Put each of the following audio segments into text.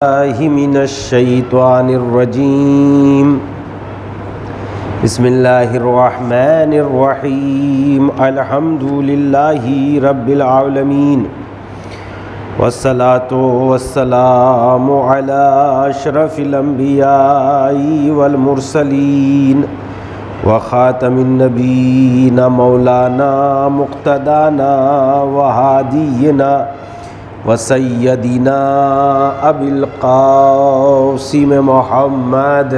من الشیطان الرجیم بسم اللہ الرحمن الرحیم الحمد للہ رب العالمین والصلاة والسلام علی اشرف الانبیاء والمرسلین وخاتم النبیین مولانا مقتدانا وہادینا وسیدنا ابی القاسم محمد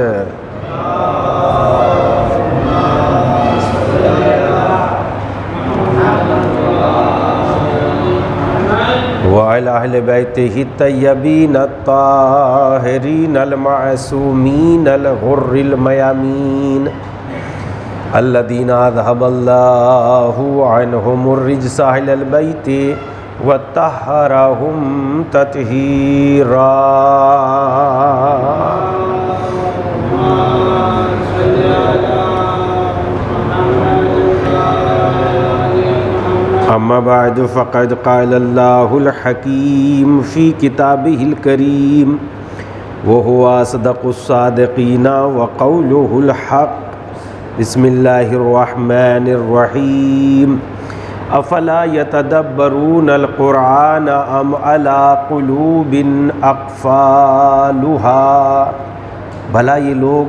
وعلی اہل بیتہ الطیبین الطاہرین المعصومین الغر المیامین الذین اذھب اللہ عنہم الرجس اہل البیت وطہرہم تطہیرا۔ اما بعد فقد قال اللہ الحکیم فی کتابہ الکریم وہو اصدق الصادقین وقولہ الحق۔ بسم اللہ الرحمن الرحیم افلا یتدبرون القرآن ام علی قلوب اقفالها، بھلا یہ لوگ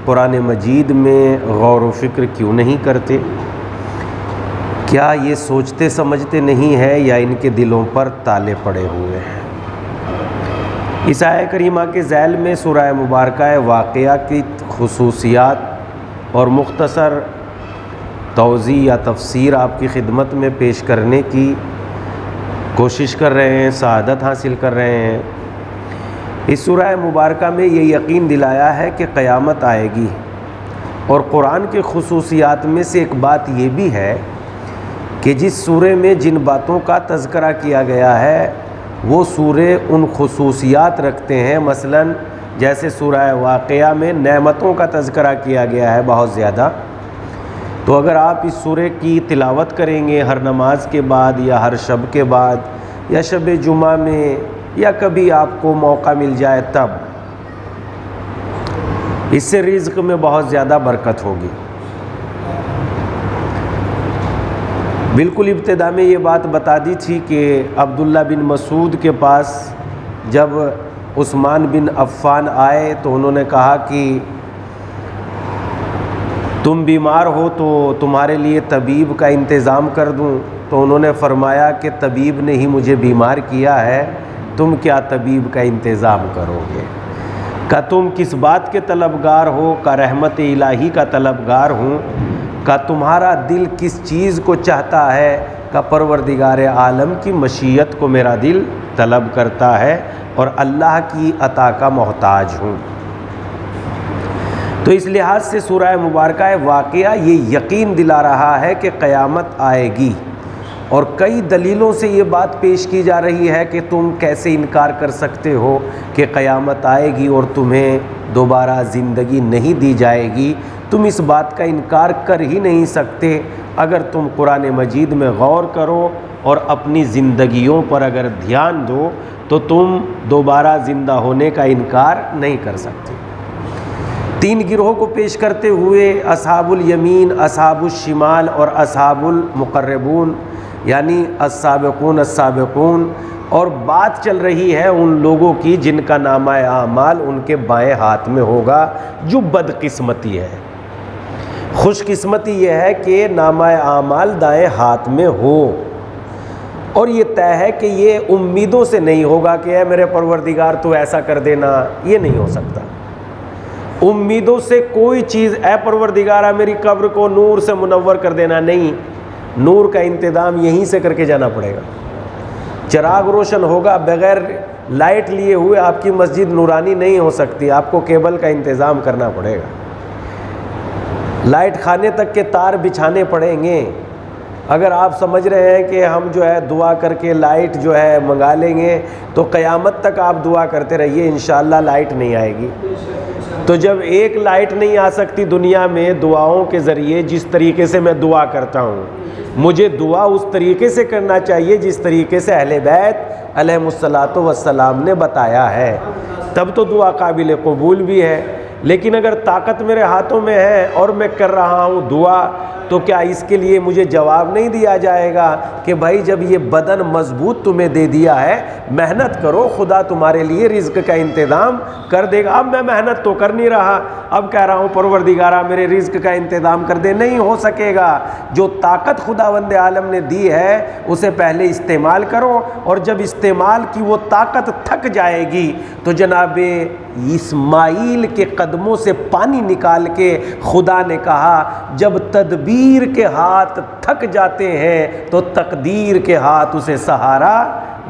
قرآن مجید میں غور و فکر کیوں نہیں کرتے؟ کیا یہ سوچتے سمجھتے نہیں ہے یا ان کے دلوں پر تالے پڑے ہوئے ہیں؟ اس آیہ کریمہ کے ذیل میں سورہ مبارکہ واقعہ کی خصوصیات اور مختصر توضیح یا تفسیر آپ کی خدمت میں پیش کرنے کی کوشش کر رہے ہیں، سعادت حاصل کر رہے ہیں۔ اس سورہ مبارکہ میں یہ یقین دلایا ہے کہ قیامت آئے گی، اور قرآن کے خصوصیات میں سے ایک بات یہ بھی ہے کہ جس سورے میں جن باتوں کا تذکرہ کیا گیا ہے وہ سورے ان خصوصیات رکھتے ہیں۔ مثلا جیسے سورہ واقعہ میں نعمتوں کا تذکرہ کیا گیا ہے بہت زیادہ، تو اگر آپ اس سورے کی تلاوت کریں گے ہر نماز کے بعد یا ہر شب کے بعد یا شب جمعہ میں یا کبھی آپ کو موقع مل جائے تب، اس سے رزق میں بہت زیادہ برکت ہوگی۔ بالکل ابتدا میں یہ بات بتا دی تھی کہ عبداللہ بن مسعود کے پاس جب عثمان بن عفان آئے تو انہوں نے کہا کہ تم بیمار ہو تو تمہارے لیے طبیب کا انتظام کر دوں، تو انہوں نے فرمایا کہ طبیب نے ہی مجھے بیمار کیا ہے، تم کیا طبیب کا انتظام کرو گے؟ کہ تم کس بات کے طلبگار ہو؟ کہ رحمت الہی کا طلبگار ہوں۔ کہ تمہارا دل کس چیز کو چاہتا ہے؟ کہ پروردگار عالم کی مشیت کو میرا دل طلب کرتا ہے اور اللہ کی عطا کا محتاج ہوں۔ تو اس لحاظ سے سورہ مبارکہ واقعہ یہ یقین دلا رہا ہے کہ قیامت آئے گی، اور کئی دلیلوں سے یہ بات پیش کی جا رہی ہے کہ تم کیسے انکار کر سکتے ہو کہ قیامت آئے گی اور تمہیں دوبارہ زندگی نہیں دی جائے گی۔ تم اس بات کا انکار کر ہی نہیں سکتے۔ اگر تم قرآن مجید میں غور کرو اور اپنی زندگیوں پر اگر دھیان دو تو تم دوبارہ زندہ ہونے کا انکار نہیں کر سکتے۔ تین گروہوں کو پیش کرتے ہوئے اصحاب الیمین، اصحاب الشمال اور اصحاب المقربون، یعنی السابقون السابقون، اور بات چل رہی ہے ان لوگوں کی جن کا نامہ اعمال ان کے بائیں ہاتھ میں ہوگا، جو بدقسمتی ہے۔ خوش قسمتی یہ ہے کہ نامہ اعمال دائیں ہاتھ میں ہو، اور یہ طے ہے کہ یہ امیدوں سے نہیں ہوگا کہ اے میرے پروردگار تو ایسا کر دینا، یہ نہیں ہو سکتا۔ امیدوں سے کوئی چیز اے پروردگارہ میری قبر کو نور سے منور کر دینا، نہیں، نور کا انتظام یہیں سے کر کے جانا پڑے گا۔ چراغ روشن ہوگا، بغیر لائٹ لیے ہوئے آپ کی مسجد نورانی نہیں ہو سکتی، آپ کو کیبل کا انتظام کرنا پڑے گا، لائٹ خانے تک کے تار بچھانے پڑیں گے۔ اگر آپ سمجھ رہے ہیں کہ ہم جو ہے دعا کر کے لائٹ جو ہے منگا لیں گے تو قیامت تک آپ دعا کرتے رہیے، انشاءاللہ لائٹ نہیں آئے گی۔ تو جب ایک لائٹ نہیں آ سکتی دنیا میں دعاؤں کے ذریعے، جس طریقے سے میں دعا کرتا ہوں، مجھے دعا اس طریقے سے کرنا چاہیے جس طریقے سے اہل بیت علیہم الصلاۃ والسلام نے بتایا ہے۔ تب تو دعا قابل قبول بھی ہے۔ لیکن اگر طاقت میرے ہاتھوں میں ہے اور میں کر رہا ہوں دعا، تو کیا اس کے لیے مجھے جواب نہیں دیا جائے گا کہ بھائی جب یہ بدن مضبوط تمہیں دے دیا ہے، محنت کرو، خدا تمہارے لیے رزق کا انتظام کر دے گا۔ اب میں محنت تو کر نہیں رہا، اب کہہ رہا ہوں پروردگارہ میرے رزق کا انتظام کر دے، نہیں ہو سکے گا۔ جو طاقت خداوند عالم نے دی ہے اسے پہلے استعمال کرو، اور جب استعمال کی وہ طاقت تھک جائے گی تو جناب اسماعیل کے قدموں سے پانی نکال کے خدا نے کہا جب تدبیر کے ہاتھ تھک جاتے ہیں تو تقدیر کے ہاتھ اسے سہارا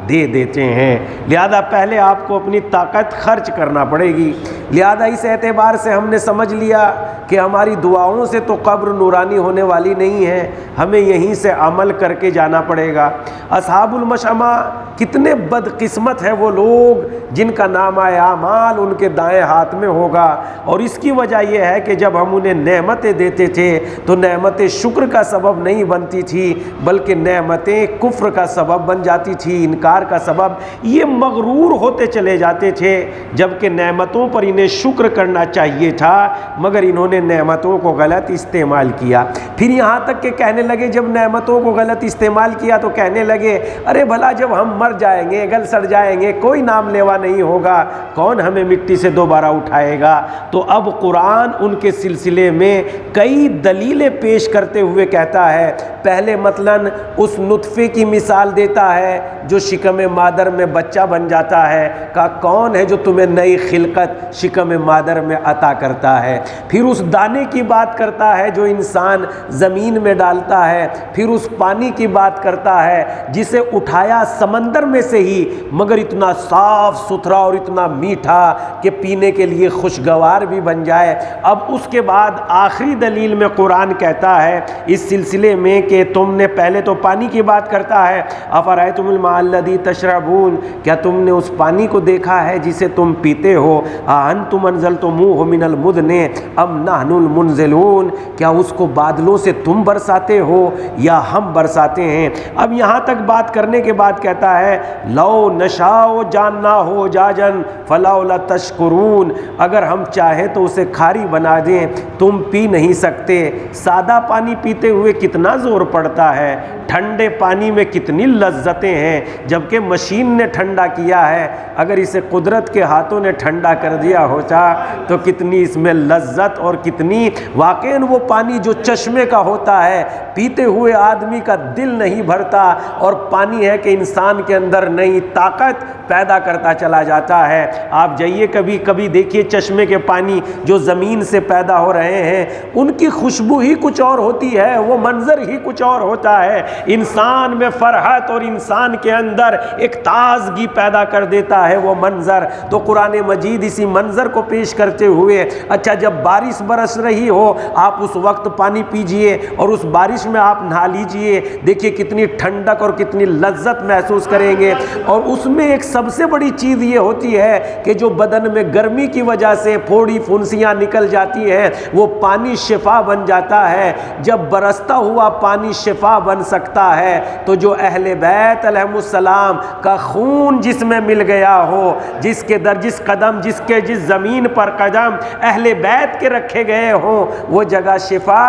دے دیتے ہیں۔ لہذا پہلے آپ کو اپنی طاقت خرچ کرنا پڑے گی۔ لہذا اس اعتبار سے ہم نے سمجھ لیا کہ ہماری دعاؤں سے تو قبر نورانی ہونے والی نہیں ہے، ہمیں یہیں سے عمل کر کے جانا پڑے گا۔ اصحاب المشأمہ کتنے بدقسمت ہیں وہ لوگ جن کا نامہ اعمال ان کے دائیں ہاتھ میں ہوگا، اور اس کی وجہ یہ ہے کہ جب ہم انہیں نعمتیں دیتے تھے تو نعمتیں شکر کا سبب نہیں بنتی تھی، بلکہ نعمتیں کفر کا سبب بن جاتی تھی، انکار کا سبب۔ یہ مغرور ہوتے چلے جاتے تھے، جبکہ نعمتوں پر انہیں شکر کرنا چاہیے تھا، مگر انہوں نے نعمتوں کو غلط استعمال کیا۔ پھر یہاں تک کہ کہنے لگے، جب نعمتوں کو غلط استعمال کیا تو کہنے لگے ارے بھلا جب ہم مر جائیں گے، گل سڑ جائیں گے، کوئی نام لیوا نہیں ہوگا، کون ہمیں مٹی سے دوبارہ اٹھائے گا؟ تو اب قرآن ان کے سلسلے میں کئی دلیلیں پیش کرتے ہوئے کہتا ہے، پہلے مثلاً اس نطفے کی مثال دیتا ہے جو شکم مادر میں بچہ بن جاتا ہے، کہ کون ہے جو تمہیں نئی خلقت شکم مادر میں عطا کرتا ہے؟ پھر اس دانے کی بات کرتا ہے جو انسان زمین میں ڈالتا ہے، پھر اس پانی کی بات کرتا ہے جسے اٹھایا سمندر میں سے ہی، مگر اتنا صاف ستھرا اور اتنا میٹھا کہ پینے کے لیے خوشگوار بھی بن جائے۔ اب اس کے بعد آخری دلیل میں قرآن کہتا ہے اس سلسلے میں کہ تم نے پہلے تو پانی کی بات کرتا ہے، افرأیتم الماء الذی تشربون، کیا تم نے اس پانی کو دیکھا ہے جسے تم پیتے ہو؟ اانتم انزلتموہ من المزن ام نحن المنزلون، کیا اس کو بادلوں سے تم برساتے ہو یا ہم برساتے ہیں؟ اب یہاں تک بات کرنے کے بعد کہتا ہے لو نشاء جاننا ہو جاجن فلولا تشکرون، اگر ہم چاہیں تو اسے کھاری بنا دیں، تم پی نہیں سکتے۔ سادہ پانی پیتے ہوئے کتنا زور پڑتا ہے، ٹھنڈے پانی میں کتنی لذتیں ہیں، جبکہ مشین نے ٹھنڈا کیا ہے، اگر اسے قدرت کے ہاتھوں نے ٹھنڈا کر دیا ہوتا تو کتنی اس میں لذت اور کتنی، واقعاً وہ پانی جو چشمے کا ہوتا ہے پیتے ہوئے آدمی کا دل نہیں بھرتا، اور پانی ہے کہ انسان کے اندر نئی طاقت پیدا کرتا چلا جاتا ہے۔ آپ جائیے کبھی کبھی دیکھیے چشمے کے پانی جو زمین سے پیدا ہو رہے ہیں، ان کی خوشبو ہی کچھ اور ہوتی ہے، وہ منظر ہی کچھ اور ہوتا ہے، انسان میں فرحت اور انسان کے اندر ایک تازگی پیدا کر دیتا ہے وہ منظر۔ تو قرآن مجید اسی منظر کو پیش کرتے ہوئے، اچھا جب بارش برس رہی ہو آپ اس وقت پانی پیجئے اور اس بارش میں آپ نہا لیجئے، دیکھیے کتنی ٹھنڈک اور کتنی لذت محسوس کریں گے۔ اور اس میں ایک سب سے بڑی چیز یہ ہوتی ہے کہ جو بدن میں گرمی کی وجہ سے پھوڑی پھنسیاں نکل جاتی ہیں، وہ پانی شفا بن جاتا ہے۔ جب برستا ہوا پانی شفا بن سکتا ہے تو جو اہل بیت علیہم السلام کا خون جس میں مل گیا ہو، جس کے در جس قدم جس زمین پر قدم اہل بیت کے رکھے گئے ہوں، وہ جگہ شفا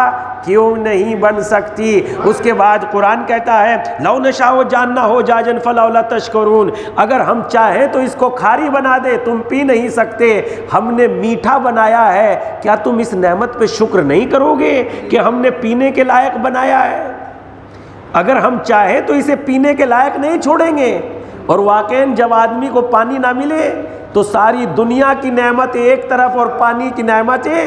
کیوں نہیں بن سکتی؟ اس کے بعد قرآن کہتا ہے لو نشاء جاننا ہو جاجن فلولا تشکرون، اگر ہم چاہیں تو اس کو کھاری بنا دے، تم پی نہیں سکتے، ہم نے میٹھا بنایا ہے، کیا تم اس نعمت پہ شکر نہیں کرو گے کہ ہم نے پینے کے لائق بنایا ہے؟ اگر ہم چاہیں تو اسے پینے کے لائق نہیں چھوڑیں گے۔ اور واقعاً جب آدمی کو پانی نہ ملے تو ساری دنیا کی نعمت ایک طرف اور پانی کی نعمتیں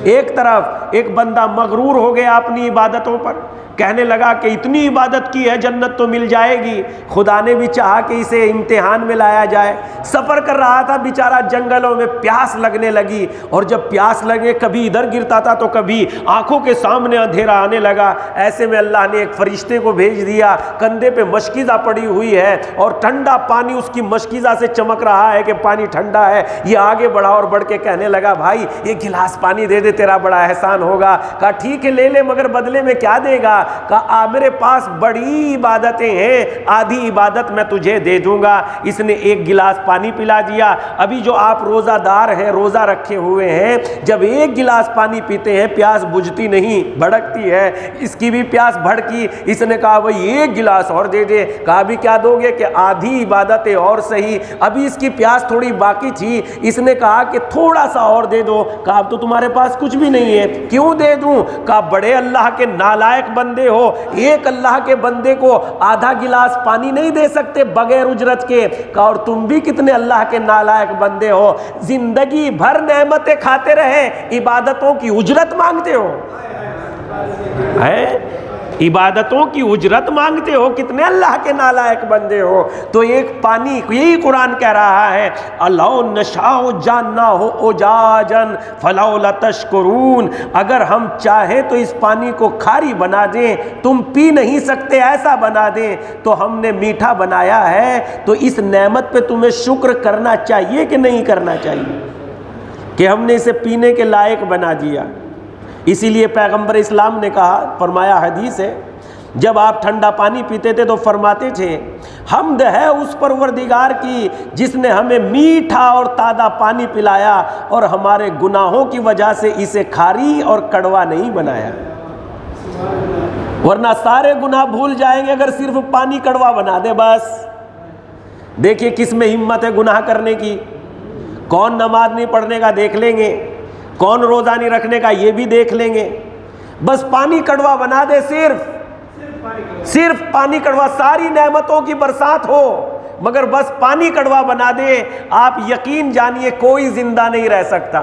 ایک طرف، ایک بندہ مغرور ہو گیا اپنی عبادتوں پر، کہنے لگا کہ اتنی عبادت کی ہے جنت تو مل جائے گی۔ خدا نے بھی چاہا کہ اسے امتحان میں لایا جائے، سفر کر رہا تھا بیچارہ، جنگلوں میں پیاس لگنے لگی، اور جب پیاس لگے کبھی ادھر گرتا تھا تو کبھی آنکھوں کے سامنے اندھیرا آنے لگا۔ ایسے میں اللہ نے ایک فرشتے کو بھیج دیا، کندھے پہ مشکیزہ پڑی ہوئی ہے اور ٹھنڈا پانی اس کی مشکیزہ سے چمک رہا ہے کہ پانی ٹھنڈا ہے۔ یہ آگے بڑھا اور بڑھ کے کہنے لگا بھائی یہ گلاس پانی دے دے، تیرا بڑا احسان ہوگا۔ کہا ٹھیک ہے لے لے، مگر بدلے میں کیا دے گا؟ کہا میرے پاس بڑی عبادتیں ہیں، آدھی عبادت میں تجھے دے دوں گا۔ اس نے ایک گلاس پانی پلا دیا۔ ابھی جو آپ روزہ دار ہیں، روزہ رکھے ہوئے ہیں، جب ایک گلاس پانی پیتے ہیں پیاس بجھتی نہیں، بھڑکتی ہے۔ اس کی بھی پیاس بھڑکی، اس نے کہا بھئی ایک گلاس اور دے دے۔ کہا ابھی کیا دو گے؟ کہ آدھی عبادتیں اور صحیح، ابھی اس کی پیاس تھوڑی باقی تھی۔ اس نے کہا کہ تھوڑا سا اور دے دو۔ کہا اب تو تمہارے پاس کچھ بھی نہیں ہے، کیوں دے دوں؟ کہا بڑے اللہ کے نالائق بندے ہو، ایک اللہ کے بندے کو آدھا گلاس پانی نہیں دے سکتے بغیر اجرت کے؟ کہا اور تم بھی کتنے اللہ کے نالائق بندے ہو، زندگی بھر نعمتیں کھاتے رہے، عبادتوں کی اجرت مانگتے ہو، عبادتوں کی اجرت مانگتے ہو، کتنے اللہ کے نالائق بندے ہو۔ تو ایک پانی، یہی قرآن کہہ رہا ہے لو نشاء جعلناہ اجاجا فلولا تشکرون، اگر ہم چاہیں تو اس پانی کو کھاری بنا دیں، تم پی نہیں سکتے ایسا بنا دیں، تو ہم نے میٹھا بنایا ہے، تو اس نعمت پہ تمہیں شکر کرنا چاہیے کہ نہیں کرنا چاہیے کہ ہم نے اسے پینے کے لائق بنا دیا۔ اسی لیے پیغمبر اسلام نے کہا، فرمایا حدیث ہے، جب آپ ٹھنڈا پانی پیتے تھے تو فرماتے تھے حمد ہے اس پروردگار کی جس نے ہمیں میٹھا اور تازہ پانی پلایا اور ہمارے گناہوں کی وجہ سے اسے کھاری اور کڑوا نہیں بنایا، ورنہ سارے گناہ بھول جائیں گے اگر صرف پانی کڑوا بنا دے بس۔ دیکھیے کس میں ہمت ہے گناہ کرنے کی، کون نماز نہیں پڑھنے کا دیکھ لیں گے، کون روزہ نہیں رکھنے کا یہ بھی دیکھ لیں گے، بس پانی کڑوا بنا دے، صرف پانی کڑوا، ساری نعمتوں کی برسات ہو مگر بس پانی کڑوا بنا دے، آپ یقین جانیے کوئی زندہ نہیں رہ سکتا۔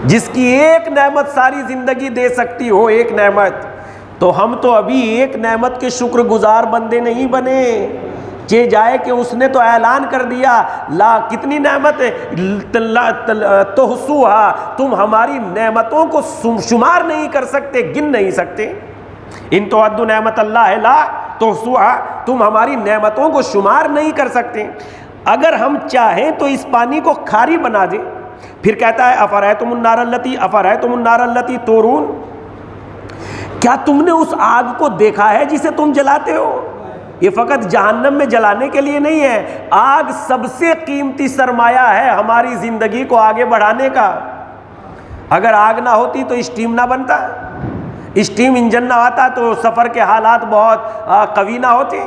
جس کی ایک نعمت ساری زندگی دے سکتی ہو، ایک نعمت، تو ہم تو ابھی ایک نعمت کے شکر گزار بندے نہیں بنے، چہ جائے کہ اس نے تو اعلان کر دیا لا کتنی نعمت تحصوہا، تم ہماری نعمتوں کو شمار نہیں کر سکتے، گن نہیں سکتے، ان تعدوا نعمت اللہ لا تحصوہا، تم ہماری نعمتوں کو شمار نہیں کر سکتے۔ اگر ہم چاہیں تو اس پانی کو کھاری بنا دیں۔ پھر کہتا ہے افرأیتم النار التی تورون، کیا تم نے اس آگ کو دیکھا ہے جسے تم جلاتے ہو؟ یہ فقط جہنم میں جلانے کے لیے نہیں ہے، آگ سب سے قیمتی سرمایہ ہے ہماری زندگی کو آگے بڑھانے کا۔ اگر آگ نہ ہوتی تو اسٹیم نہ بنتا، اسٹیم انجن نہ آتا تو سفر کے حالات بہت قوی نہ ہوتے،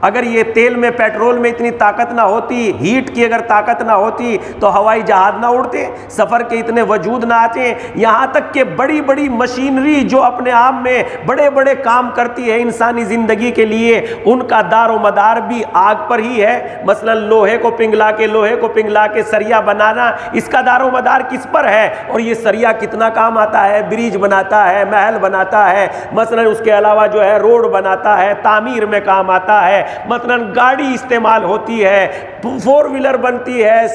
اگر یہ تیل میں پیٹرول میں اتنی طاقت نہ ہوتی، ہیٹ کی اگر طاقت نہ ہوتی تو ہوائی جہاز نہ اڑتے، سفر کے اتنے وجود نہ آتے، یہاں تک کہ بڑی بڑی مشینری جو اپنے آپ میں بڑے بڑے کام کرتی ہے انسانی زندگی کے لیے، ان کا دار و مدار بھی آگ پر ہی ہے۔ مثلا لوہے کو پنگھلا کے سریا بنانا، اس کا دار و مدار کس پر ہے؟ اور یہ سریا کتنا کام آتا ہے، برج بناتا ہے، محل بناتا ہے، مثلا اس کے علاوہ جو ہے روڈ بناتا ہے، تعمیر میں کام آتا ہے، مثلا گاڑی استعمال ہوتی ہے، فور ویلر بنتی ہے،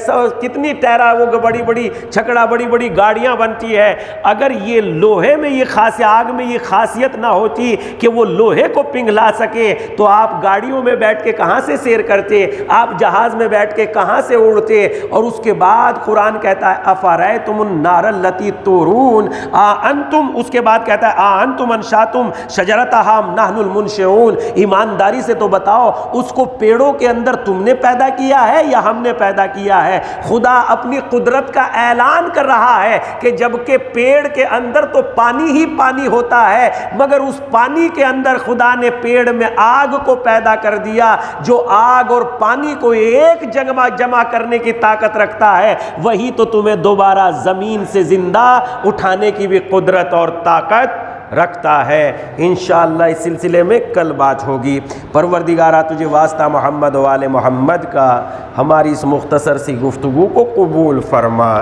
کتنی ٹیرا وہ بڑی بڑی چھکڑا بڑی بڑی گاڑیاں بنتی ہے۔ اگر یہ لوہے میں یہ آگ میں یہ خاصیت نہ ہوتی کہ وہ لوہے کو پنگھلا سکے تو آپ گاڑیوں میں بیٹھ کے کہاں سے سیر کرتے، آپ جہاز میں بیٹھ کے کہاں سے اڑتے؟ اور اس کے بعد قرآن کہتا ہے افرأیتم النار التی تورون انتم، اس کے بعد کہتا ہے انتم انشأتم شجرتها ام نحن المنشئون، ایمانداری سے تو بتاؤ اس کو پیڑوں کے اندر تم نے پیدا کیا ہے یا ہم نے پیدا کیا ہے؟ خدا اپنی قدرت کا اعلان کر رہا ہے کہ جبکہ پیڑ کے اندر تو پانی ہی پانی ہوتا ہے مگر اس پانی کے اندر خدا نے پیڑ میں آگ کو پیدا کر دیا، جو آگ اور پانی کو ایک جمع کرنے کی طاقت رکھتا ہے، وہی تو تمہیں دوبارہ زمین سے زندہ اٹھانے کی بھی قدرت اور طاقت رکھتا ہے۔ انشاءاللہ اس سلسلے میں کل بات ہوگی۔ پروردگارہ تجھے واسطہ محمد و آل محمد کا ہماری اس مختصر سی گفتگو کو قبول فرما۔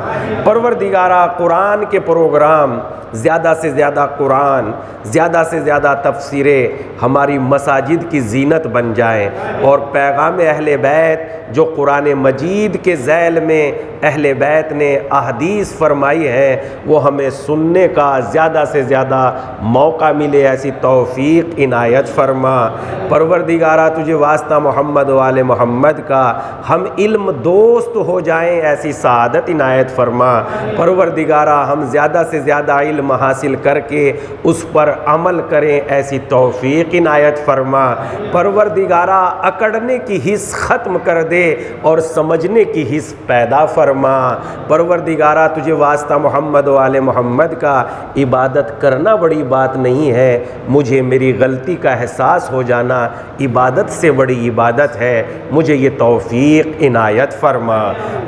پروردگارہ قرآن کے پروگرام، زیادہ سے زیادہ قرآن، زیادہ سے زیادہ تفسیریں ہماری مساجد کی زینت بن جائیں، اور پیغام اہل بیت جو قرآن مجید کے ذیل میں اہل بیت نے احادیث فرمائی ہیں وہ ہمیں سننے کا زیادہ سے زیادہ موقع ملے ایسی توفیق عنایت فرما۔ پروردگارہ تجھے واسطہ محمد و آل محمد کا ہم علم دوست ہو جائیں ایسی سعادت عنایت فرما۔ پروردگارہ ہم زیادہ سے زیادہ علم حاصل کر کے اس پر عمل کریں ایسی توفیق عنایت فرما۔ پروردگارہ اکڑنے کی حس ختم کر دے اور سمجھنے کی حس پیدا فرما۔ پروردگارہ تجھے واسطہ محمد و آل محمد کا عبادت کرنا بڑی بات نہیں ہے، مجھے میری غلطی کا احساس ہو جانا عبادت سے بڑی عبادت ہے، مجھے یہ توفیق عنایت فرما۔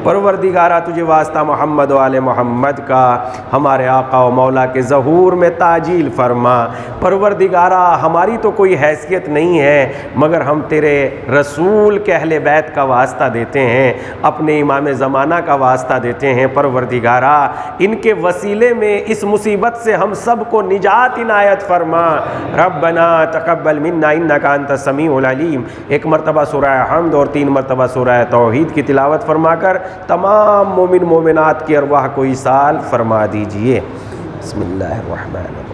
پروردگارہ تجھے واسطہ محمد و آل محمد کا ہمارے آقا و مولا کے ظہور میں تعجیل فرما۔ پروردگارہ ہماری تو کوئی حیثیت نہیں ہے مگر ہم تیرے رسول کے اہل بیت کا واسطہ دیتے ہیں، اپنے امام زمانہ کا واسطہ دیتے ہیں۔ پروردگارہ ان کے وسیلے میں اس مصیبت سے ہم سب کو نجات عنایت فرما۔ ربنا تقبل منا انک انت السمیع العلیم۔ ایک مرتبہ سورہ حمد اور 3 مرتبہ سورہ توحید کی تلاوت فرما کر تمام مومن مومنات کی ارواح کو ایصال فرما دیجئے۔ بسم اللہ الرحمن الرحیم۔